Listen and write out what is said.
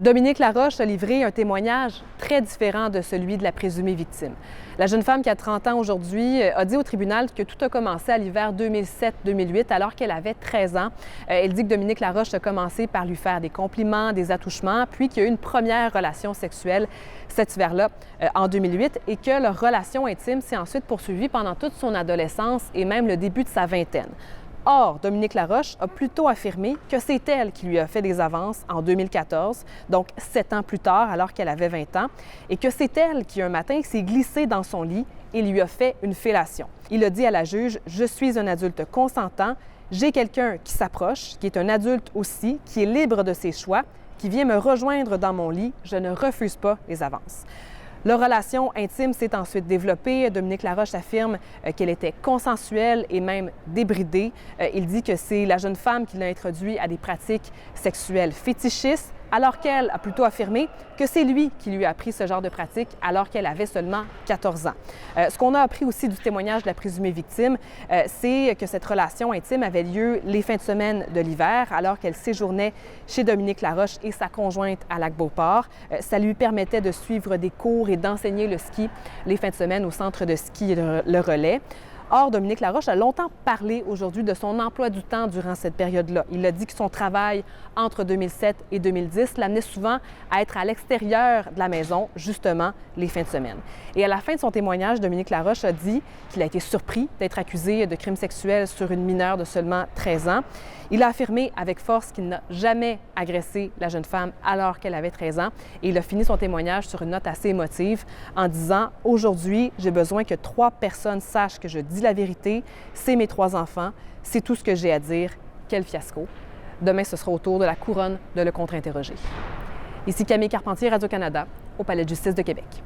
Dominique Laroche a livré un témoignage très différent de celui de la présumée victime. La jeune femme qui a 30 ans aujourd'hui a dit au tribunal que tout a commencé à l'hiver 2007-2008 alors qu'elle avait 13 ans. Elle dit que Dominique Laroche a commencé par lui faire des compliments, des attouchements, puis qu'il y a eu une première relation sexuelle cet hiver-là, en 2008, et que leur relation intime s'est ensuite poursuivie pendant toute son adolescence et même le début de sa vingtaine. Or, Dominique Laroche a plutôt affirmé que c'est elle qui lui a fait des avances en 2014, donc 7 ans plus tard, alors qu'elle avait 20 ans, et que c'est elle qui, un matin, s'est glissée dans son lit et lui a fait une fellation. Il a dit à la juge « Je suis un adulte consentant, j'ai quelqu'un qui s'approche, qui est un adulte aussi, qui est libre de ses choix, qui vient me rejoindre dans mon lit, je ne refuse pas les avances. » Leur relation intime s'est ensuite développée. Dominique Laroche affirme qu'elle était consensuelle et même débridée. Il dit que c'est la jeune femme qui l'a introduit à des pratiques sexuelles fétichistes, alors qu'elle a plutôt affirmé que c'est lui qui lui a appris ce genre de pratique alors qu'elle avait seulement 14 ans. Ce qu'on a appris aussi du témoignage de la présumée victime, c'est que cette relation intime avait lieu les fins de semaine de l'hiver alors qu'elle séjournait chez Dominique Laroche et sa conjointe à Lac-Beauport. Ça lui permettait de suivre des cours et d'enseigner le ski les fins de semaine au centre de ski Le Relais. Or, Dominique Laroche a longtemps parlé aujourd'hui de son emploi du temps durant cette période-là. Il a dit que son travail entre 2007 et 2010 l'amenait souvent à être à l'extérieur de la maison, justement, les fins de semaine. Et à la fin de son témoignage, Dominique Laroche a dit qu'il a été surpris d'être accusé de crimes sexuels sur une mineure de seulement 13 ans. Il a affirmé avec force qu'il n'a jamais agressé la jeune femme alors qu'elle avait 13 ans. Et il a fini son témoignage sur une note assez émotive en disant « Aujourd'hui, j'ai besoin que 3 personnes sachent que je dis la vérité. C'est mes 3 enfants. C'est tout ce que j'ai à dire. Quel fiasco. » Demain, ce sera au tour de la couronne de le contre-interroger. Ici Camille Carpentier, Radio-Canada, au Palais de justice de Québec.